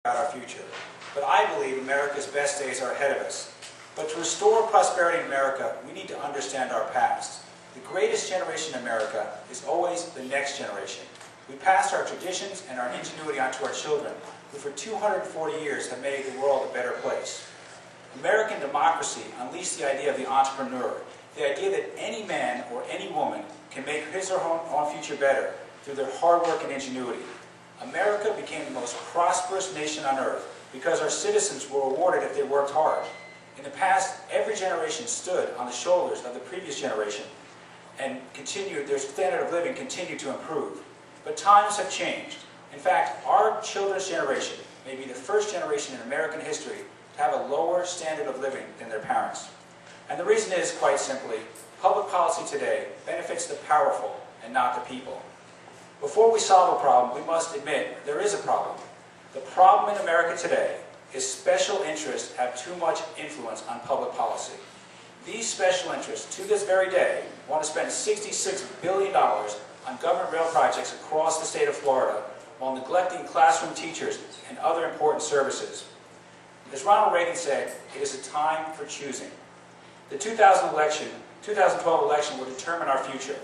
about our future. But I believe America's best days are ahead of us. But to restore prosperity in America, we need to understand our past. The greatest generation in America is always the next generation. We pass our traditions and our ingenuity on to our children, who for 240 years have made the world a better place. American democracy unleashed the idea of the entrepreneur, the idea that any man or any woman can make his or her own future better through their hard work and ingenuity. America became the most prosperous nation on earth because our citizens were rewarded if they worked hard. In the past, every generation stood on the shoulders of the previous generation and their standard of living continued to improve. But times have changed. In fact, our children's generation may be the first generation in American history to have a lower standard of living than their parents. And the reason is, quite simply, public policy today benefits the powerful and not the people. Before we solve a problem, we must admit there is a problem. The problem in America today is special interests have too much influence on public policy. These special interests, to this very day, want to spend $66 billion on government rail projects across the state of Florida while neglecting classroom teachers and other important services. As Ronald Reagan said, it is a time for choosing. The 2012 election will determine our future.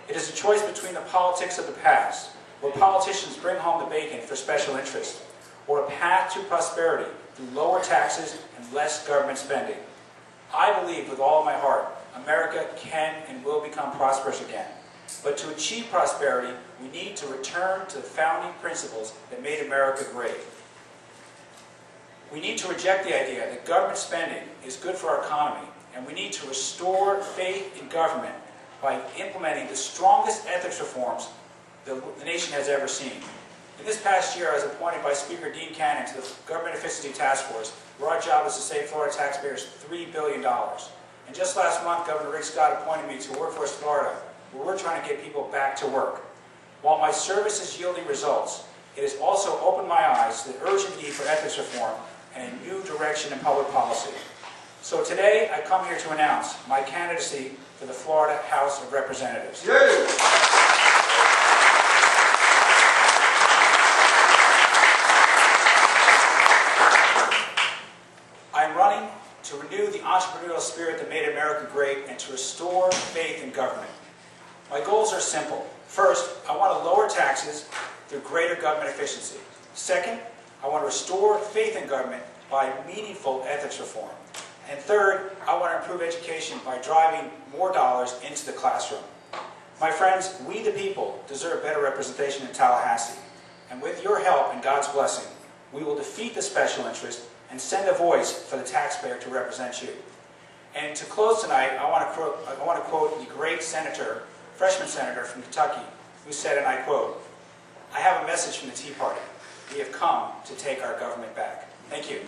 It is a choice between the politics of the past, where politicians bring home the bacon for special interests, or a path to prosperity through lower taxes and less government spending. I believe with all my heart, America can and will become prosperous again. But to achieve prosperity, we need to return to the founding principles that made America great. We need to reject the idea that government spending is good for our economy, and we need to restore faith in government by implementing the strongest ethics reforms the nation has ever seen. In this past year, I was appointed by Speaker Dean Cannon to the Government Efficiency Task Force, where our job is to save Florida taxpayers $3 billion. And just last month, Governor Rick Scott appointed me to Workforce Florida, where we're trying to get people back to work. While my service is yielding results, it has also opened my eyes to the urgent need for ethics reform and a new direction in public policy. So today, I come here to announce my candidacy for the Florida House of Representatives. I'm running to renew the entrepreneurial spirit that made America great and to restore faith in government. My goals are simple. First, I want to lower taxes through greater government efficiency. Second, I want to restore faith in government by meaningful ethics reform. And third, I want to improve education by driving more dollars into the classroom. My friends, we the people deserve better representation in Tallahassee. And with your help and God's blessing, we will defeat the special interest and send a voice for the taxpayer to represent you. And to close tonight, I want to quote the great senator, freshman senator from Kentucky, who said, and I quote, "I have a message from the Tea Party. We have come to take our government back." Thank you.